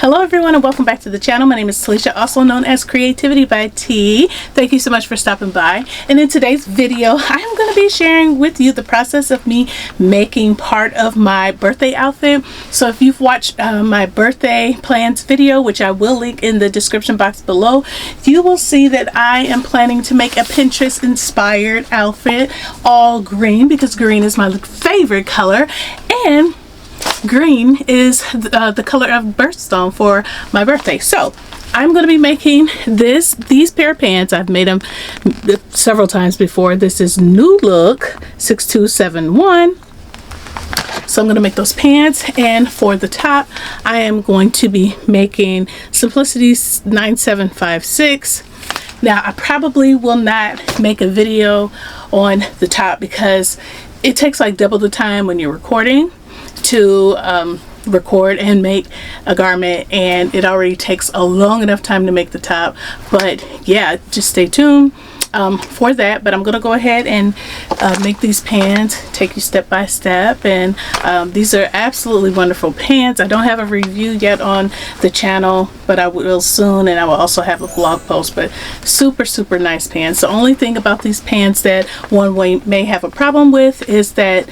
Hello everyone and welcome back to the channel. My name is Talisha, also known as CreativiTeeByT. Thank you so much for stopping by. And in today's video, I'm going to be sharing with you the process of me making part of my birthday outfit. So if you've watched my birthday plans video, which I will link in the description box below, you will see that I am planning to make a Pinterest inspired outfit, all green, because green is my favorite color, and green is the color of birthstone for my birthday. So I'm going to be making these pair of pants. I've made them several times before. This is New Look 6271. So I'm going to make those pants, and for the top I am going to be making Simplicity 9756. Now I probably will not make a video on the top because it takes like double the time when you're recording to record and make a garment, and it already takes a long enough time to make the top. But yeah, just stay tuned for that. But I'm gonna go ahead and make these pants, take you step by step, and these are absolutely wonderful pants. I don't have a review yet on the channel, but I will soon, and I will also have a blog post. But super nice pants. The only thing about these pants that one may have a problem with is that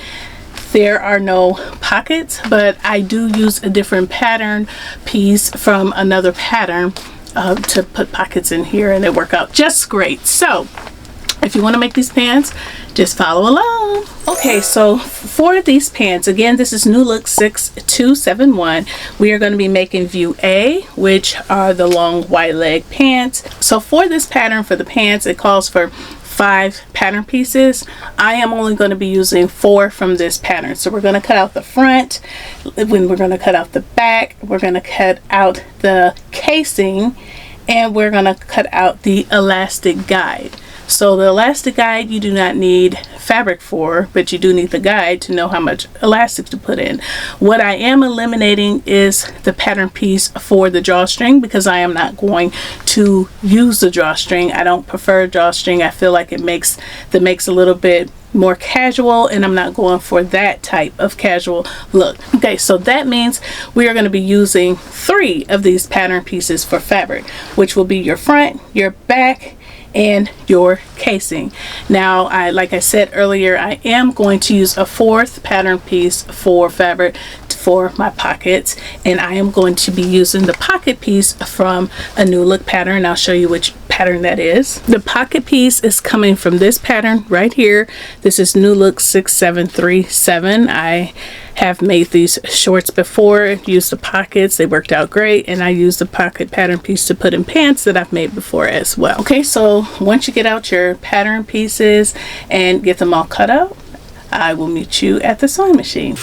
there are no pockets, but I do use a different pattern piece from another pattern to put pockets in here, and they work out just great. So if you want to make these pants, just follow along. Okay, so for these pants, again, this is New Look 6271. We are going to be making view A, which are the long wide leg pants. So for this pattern for the pants, it calls for 5 pattern pieces. I am only going to be using 4 from this pattern. So we're going to cut out the front, when we're going to cut out the back, we're going to cut out the casing, and we're going to cut out the elastic guide. So the elastic guide you do not need fabric for, but you do need the guide to know how much elastic to put in. What I am eliminating is the pattern piece for the drawstring, because I am not going to use the drawstring. I don't prefer drawstring. I feel like it makes the makes a little bit more casual, and I'm not going for that type of casual look. Okay, so that means we are going to be using 3 of these pattern pieces for fabric, which will be your front, your back, and your casing. Now, like I said earlier, I am going to use a 4th pattern piece for fabric for my pockets, and I am going to be using the pocket piece from a New Look pattern. I'll show you which pattern that is. The pocket piece is coming from this pattern right here. This is New Look 6737. I have made these shorts before, used the pockets, they worked out great, and I used the pocket pattern piece to put in pants that I've made before as well. Okay, so once you get out your pattern pieces and get them all cut out, I will meet you at the sewing machine.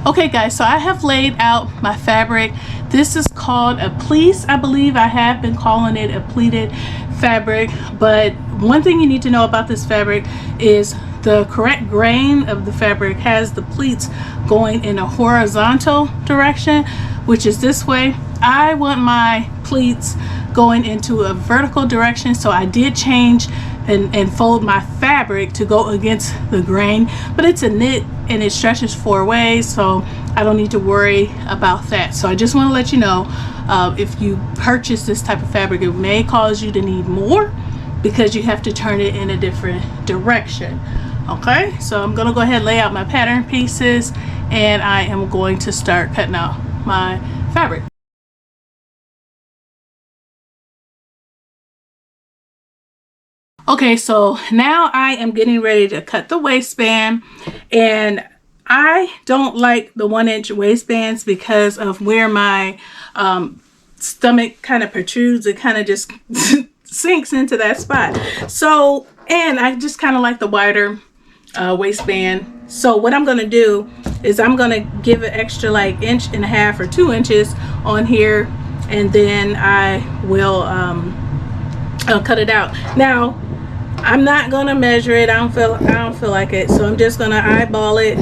Okay guys, so I have laid out my fabric. This is called a fleece. I believe I have been calling it a pleated fabric, but one thing you need to know about this fabric is the correct grain of the fabric has the pleats going in a horizontal direction, which is this way. I want my pleats going into a vertical direction, so I did change and fold my fabric to go against the grain, but it's a knit and it stretches 4 ways, so I don't need to worry about that. So I just want to let you know, if you purchase this type of fabric, it may cause you to need more because you have to turn it in a different direction. Okay, so I'm gonna go ahead and lay out my pattern pieces, and I am going to start cutting out my fabric. Okay, so now I am getting ready to cut the waistband, and I don't like the 1-inch waistbands because of where my stomach kind of protrudes. It kind of just sinks into that spot. So, and I just kind of like the wider waistband. So what I'm going to do is I'm going to give an extra like 1.5 inches or 2 inches on here, and then I will I'll cut it out. Now, I'm not gonna measure it. I don't feel like it, so I'm just gonna eyeball it.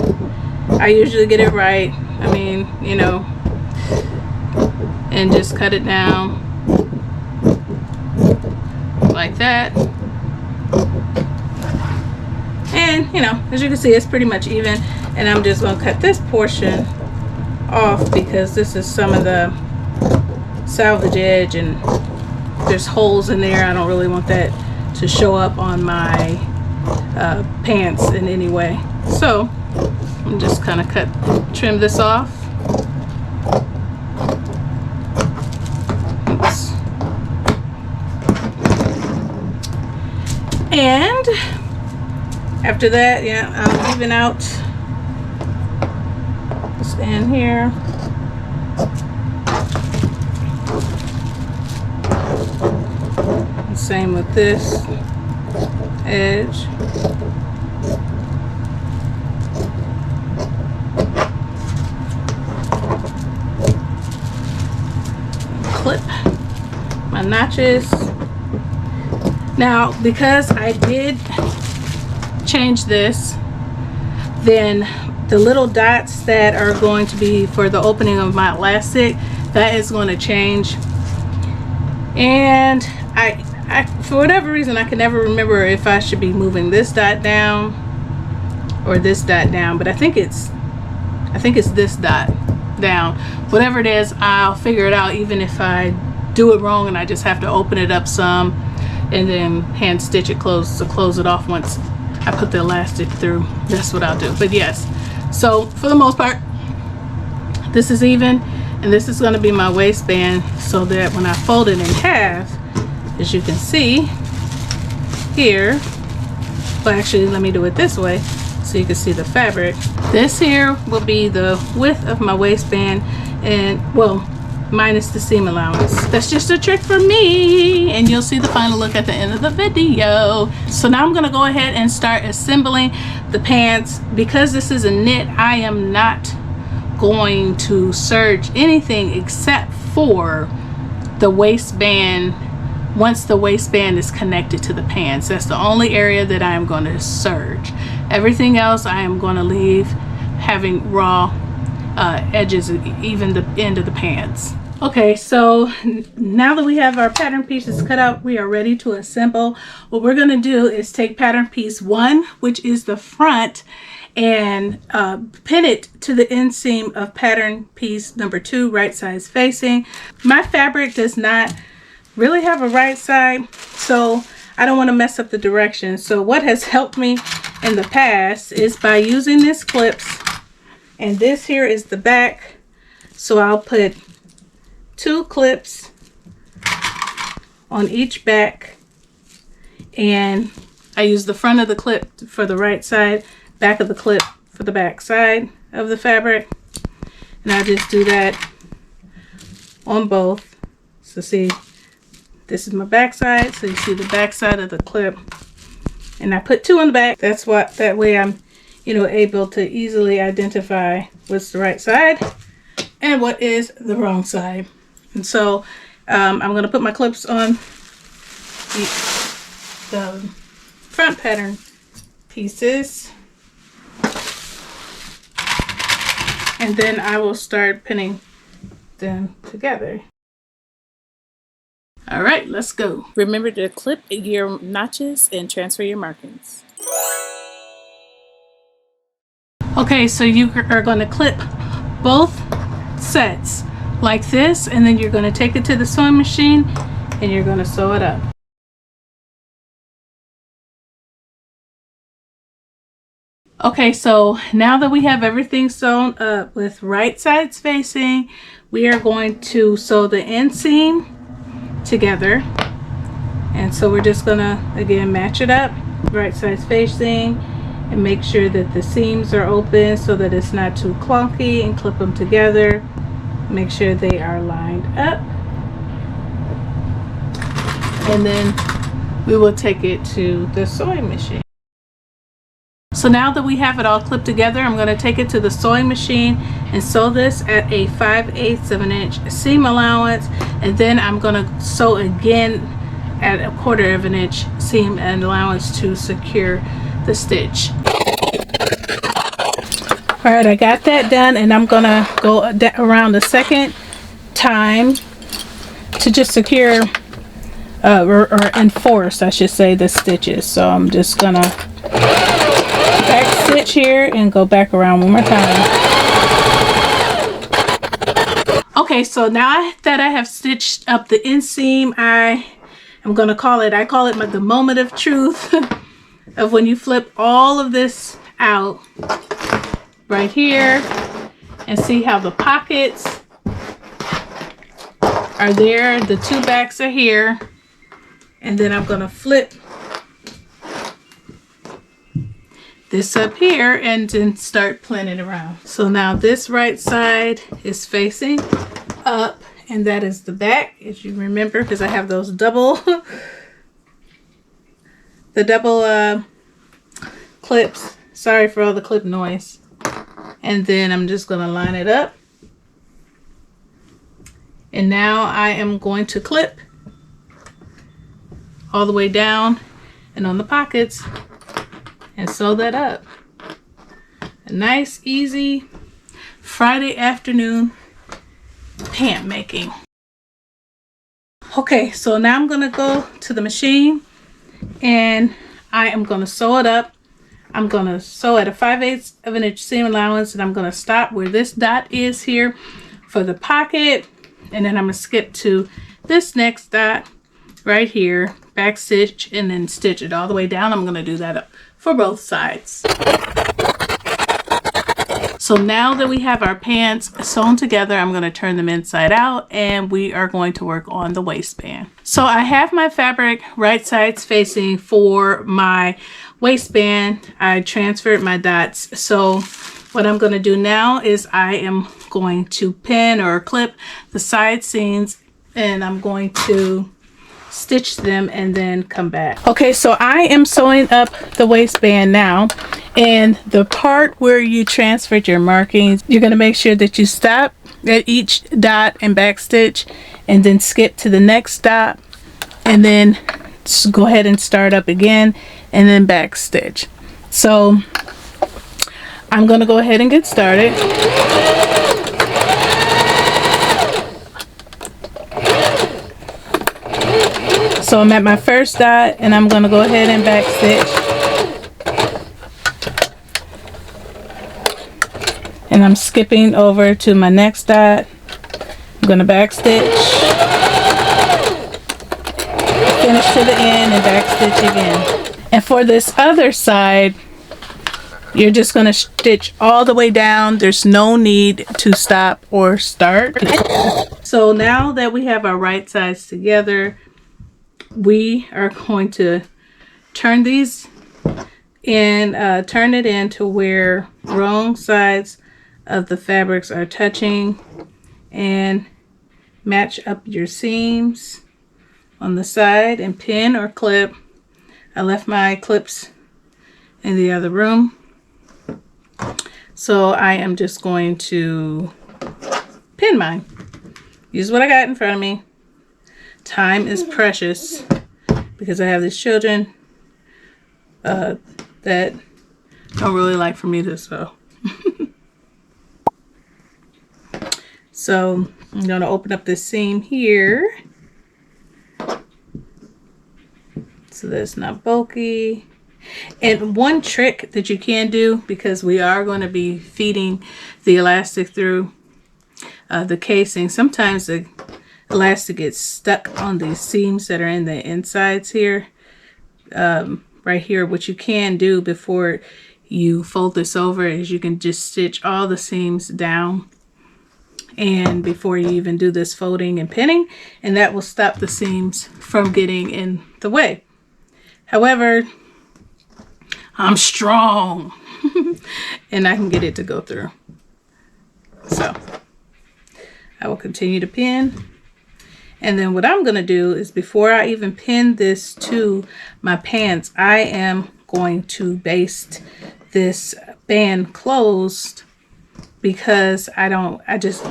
I usually get it right. I mean, you know, and just cut it down like that. And you know, as you can see, it's pretty much even, and I'm just gonna cut this portion off because this is some of the salvage edge and there's holes in there. I don't really want that to show up on my pants in any way. So I'm just kind of trim this off. Oops. And after that, yeah, I'll even out this end here. And same with this edge. Clip my notches. Now, because I did change this, then the little dots that are going to be for the opening of my elastic, that is going to change. And I for whatever reason, I can never remember if I should be moving this dot down or this dot down, but I think it's this dot down. Whatever it is, I'll figure it out, even if I do it wrong and I just have to open it up some and then hand stitch it closed to close it off once I put the elastic through. That's what I'll do. But yes, so for the most part, this is even, and this is going to be my waistband, so that when I fold it in half, as you can see here, well, actually let me do it this way so you can see the fabric. This here will be the width of my waistband, and well, minus the seam allowance. That's just a trick for me, and you'll see the final look at the end of the video. So now I'm going to go ahead and start assembling the pants. Because this is a knit, I am not going to serge anything except for the waistband. Once the waistband is connected to the pants, that's the only area that I am going to serge. Everything else I am going to leave having raw edges, even the end of the pants. Okay, so now that we have our pattern pieces cut out, we are ready to assemble. What we're going to do is take pattern piece 1, which is the front, and pin it to the inseam of pattern piece number 2, right sides facing. My fabric does not really have a right side, so I don't want to mess up the direction. So what has helped me in the past is by using these clips, and this here is the back, so I'll put 2 clips on each back, and I use the front of the clip for the right side, back of the clip for the back side of the fabric, and I just do that on both. So see, this is my back side, so you see the back side of the clip, and I put 2 on the back. That's what, that way I'm, you know, able to easily identify what's the right side and what is the wrong side. And so I'm going to put my clips on the front pattern pieces, and then I will start pinning them together. All right, let's go. Remember to clip your notches and transfer your markings. Okay, so you are going to clip both sets like this, and then you're going to take it to the sewing machine and you're going to sew it up. Okay, so now that we have everything sewn up with right sides facing, we are going to sew the inseam together. And so we're just gonna again match it up, right sides facing, and make sure that the seams are open so that it's not too clunky, and clip them together. Make sure they are lined up, and then we will take it to the sewing machine. So now that we have it all clipped together, I'm going to take it to the sewing machine and sew this at a 5/8 of an inch seam allowance, and then I'm going to sew again at a 1/4 of an inch seam and allowance to secure the stitch. All right, I got that done, and I'm going to go around the second time to just secure or enforce, I should say, the stitches. So I'm just going to back stitch here and go back around one more time. Okay, so now that I have stitched up the inseam, I call it the moment of truth of when you flip all of this out right here and see how the pockets are there. The two backs are here, and then I'm gonna flip this up here and then start planning around. So now this right side is facing up, and that is the back, as you remember, because I have those double the double clips. Sorry for all the clip noise. And then I'm just going to line it up, and now I am going to clip all the way down and on the pockets and sew that up. A nice easy Friday afternoon pant making. Okay, so now I'm gonna go to the machine and I am gonna sew it up. I'm gonna sew at a 5/8 of an inch seam allowance, and I'm gonna stop where this dot is here for the pocket, and then I'm gonna skip to this next dot right here, back stitch, and then stitch it all the way down. I'm gonna do that for both sides. So now that we have our pants sewn together, I'm going to turn them inside out, and we are going to work on the waistband. So I have my fabric right sides facing for my waistband. I transferred my dots. So what I'm going to do now is I am going to pin or clip the side seams, and I'm going to stitch them and then come back. Okay, so I am sewing up the waistband now, and the part where you transferred your markings, you're going to make sure that you stop at each dot and back stitch, and then skip to the next dot, and then just go ahead and start up again and then back stitch. So I'm going to go ahead and get started. So I'm at my first dot, and I'm going to go ahead and back stitch. And I'm skipping over to my next dot. I'm going to back stitch, finish to the end, and back stitch again. And for this other side, you're just going to stitch all the way down. There's no need to stop or start. So now that we have our right sides together, we are going to turn these in, turn it into where wrong sides of the fabrics are touching, and match up your seams on the side and pin or clip. I left my clips in the other room, so I am just going to pin mine. Use what I got in front of me. Time is precious because I have these children that don't really like for me to sew. So I'm going to open up this seam here so that it's not bulky. And one trick that you can do, because we are going to be feeding the elastic through the casing, sometimes the elastic gets stuck on these seams that are in the insides here, right here. What you can do before you fold this over is you can just stitch all the seams down, and before you even do this folding and pinning, and that will stop the seams from getting in the way. However, I'm strong and I can get it to go through. So I will continue to pin. And then what I'm going to do is, before I even pin this to my pants, I am going to baste this band closed, because I just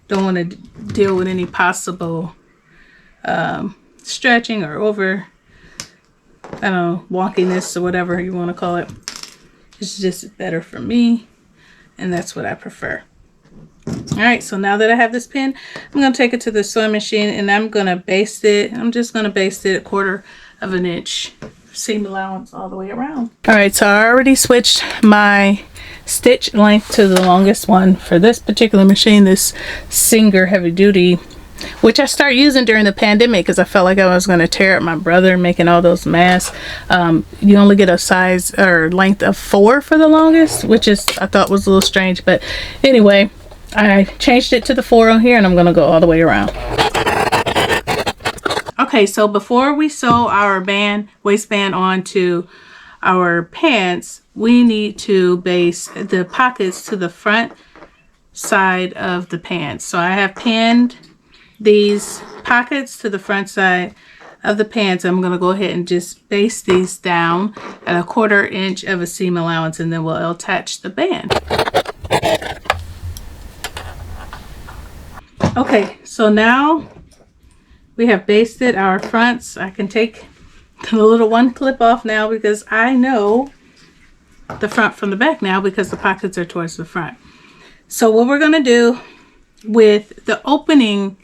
don't want to deal with any possible stretching or over, I don't know, wonkiness or whatever you want to call it. It's just better for me, and that's what I prefer. Alright, so now that I have this pin, I'm going to take it to the sewing machine, and I'm going to baste it. I'm just going to baste it 1/4 of an inch seam allowance all the way around. Alright, so I already switched my stitch length to the longest one for this particular machine, this Singer heavy duty, which I started using during the pandemic because I felt like I was going to tear up my brother making all those masks. You only get a size or length of 4 for the longest, which is, I thought was a little strange, but anyway, I changed it to the 4 on here, and I'm going to go all the way around. Okay, so before we sew our waistband onto our pants, we need to base the pockets to the front side of the pants. So I have pinned these pockets to the front side of the pants. I'm going to go ahead and just base these down at 1/4 inch of a seam allowance, and then we'll attach the band. Okay, so now we have basted our fronts. I can take the little one clip off now because I know the front from the back now because the pockets are towards the front. So what we're going to do with the opening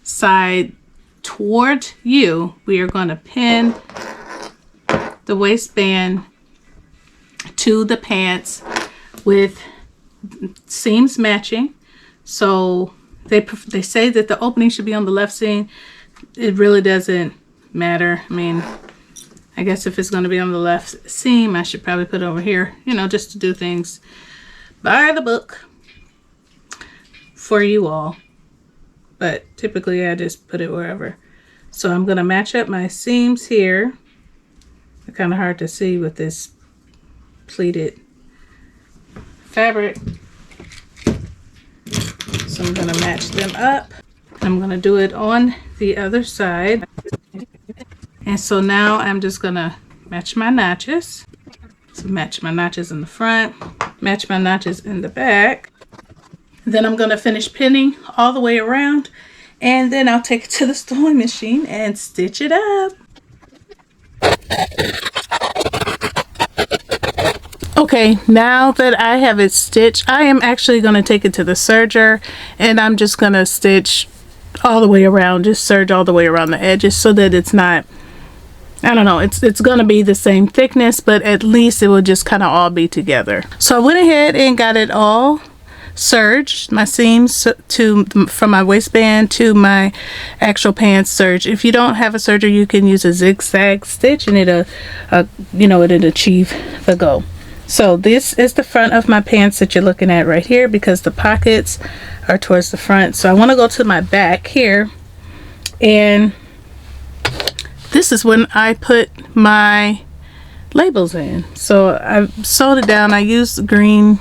side toward you, we are going to pin the waistband to the pants with seams matching. So they say that the opening should be on the left seam. It really doesn't matter. I mean, I guess if it's going to be on the left seam, I should probably put it over here, you know, just to do things by the book for you all. But typically I just put it wherever. So I'm going to match up my seams here. They're kind of hard to see with this pleated fabric. So I'm going to match them up. I'm going to do it on the other side. And so now I'm just going to match my notches. So match my notches in the front, match my notches in the back. Then I'm going to finish pinning all the way around, and then I'll take it to the sewing machine and stitch it up. Okay, now that I have it stitched, I am actually going to take it to the serger, and I'm just going to stitch all the way around, just serge all the way around the edges so that it's not, I don't know, it's going to be the same thickness, but at least it will just kind of all be together. So I went ahead and got it all serged, my seams from my waistband to my actual pants serge. If you don't have a serger, you can use a zigzag stitch, and it'll achieve the goal. So this is the front of my pants that you're looking at right here, because the pockets are towards the front. So I want to go to my back here, and this is when I put my labels in. So I sewed it down. I used green,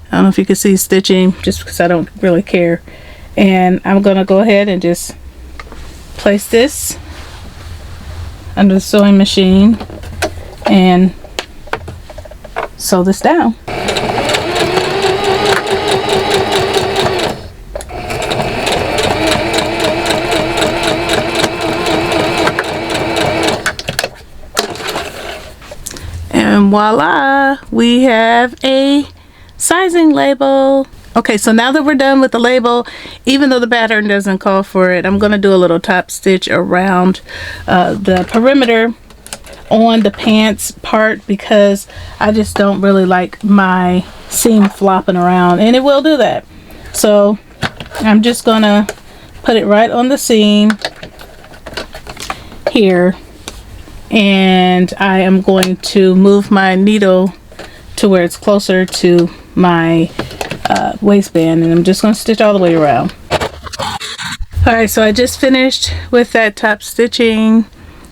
I don't know if you can see stitching, just because I don't really care. And I'm going to go ahead and just place this under the sewing machine and sew this down. And voila, we have a sizing label. Okay, so now that we're done with the label, even though the pattern doesn't call for it, I'm going to do a little top stitch around the perimeter on the pants part, because I just don't really like my seam flopping around, and it will do that. So I'm just going to put it right on the seam here, and I am going to move my needle to where it's closer to my waistband, and I'm just going to stitch all the way around. Alright, so I just finished with that top stitching,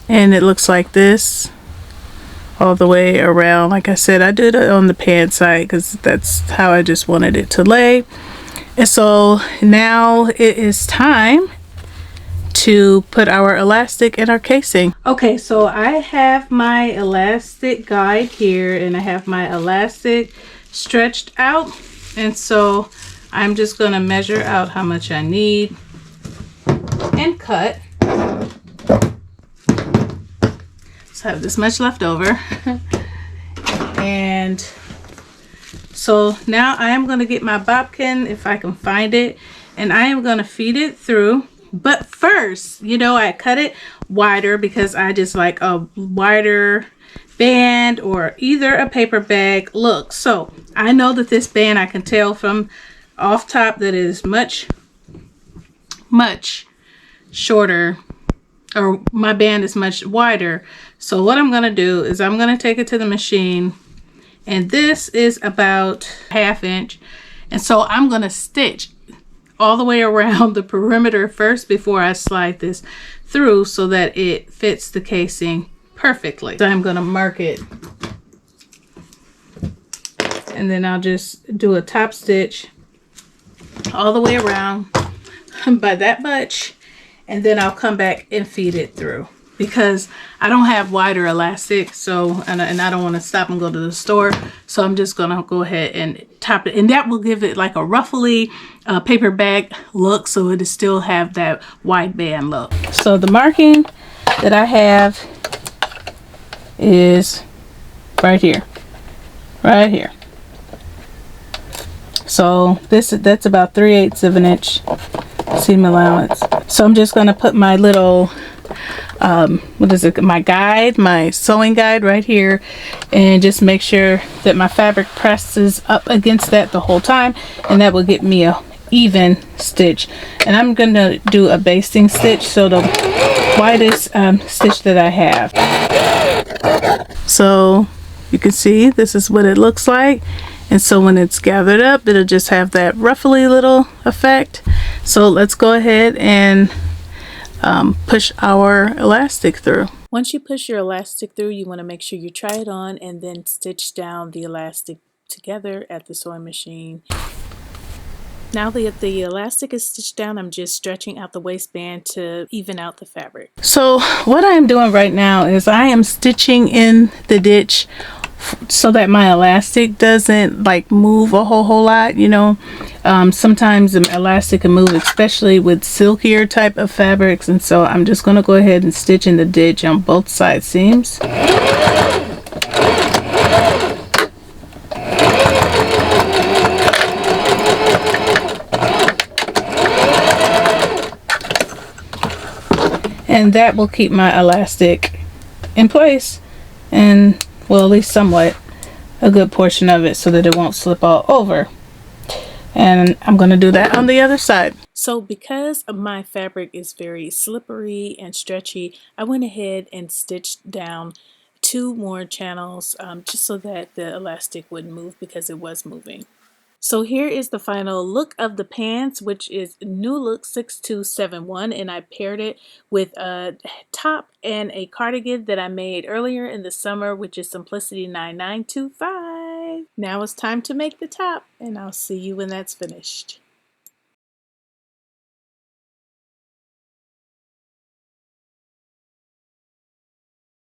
and it looks like this all the way around. Like I said, I did it on the pant side because that's how I just wanted it to lay. And so now it is time to put our elastic in our casing. Okay, so I have my elastic guide here, and I have my elastic stretched out, and so I'm just going to measure out how much I need and cut. So I have this much left over. And so now I am going to get my bobbin, if I can find it, and I am going to feed it through. But first, you know, I cut it wider because I just like a wider band or either a paper bag look. So I know that this band, I can tell from off top that it is much shorter, or my band is much wider. So what I'm going to do is I'm going to take it to the machine, and this is about 1/2 inch, and so I'm going to stitch all the way around the perimeter first before I slide this through so that it fits the casing perfectly. So I'm going to mark it, and then I'll just do a top stitch all the way around by that much, and then I'll come back and feed it through, because I don't have wider elastic, so and I don't want to stop and go to the store, so I'm just gonna go ahead and top it, and that will give it like a ruffly paper bag look, so it'll still have that wide band look. So the marking that I have is right here, right here. So that's about 3/8 of an inch seam allowance. So I'm just gonna put my little what is it, my guide, my sewing guide right here, and just make sure that my fabric presses up against that the whole time, and that will get me a even stitch. And I'm gonna do a basting stitch, so the widest stitch that I have. So you can see this is what it looks like, and so when it's gathered up, it'll just have that ruffly little effect. So let's go ahead and push our elastic through. Once you push your elastic through, you want to make sure you try it on and then stitch down the elastic together at the sewing machine. Now that the elastic is stitched down, I'm just stretching out the waistband to even out the fabric. So what I am doing right now is I am stitching in the ditch so that my elastic doesn't like move a whole lot, you know. Sometimes the elastic can move, especially with silkier type of fabrics, and so I'm just going to go ahead and stitch in the ditch on both side seams. And that will keep my elastic in place, and well, at least somewhat a good portion of it, so that it won't slip all over. And I'm going to do that on the other side. So because my fabric is very slippery and stretchy, I went ahead and stitched down 2 more channels just so that the elastic wouldn't move, because it was moving. So here is the final look of the pants, which is New Look 6271, and I paired it with a top and a cardigan that I made earlier in the summer, which is Simplicity 9925. Now it's time to make the top, and I'll see you when that's finished.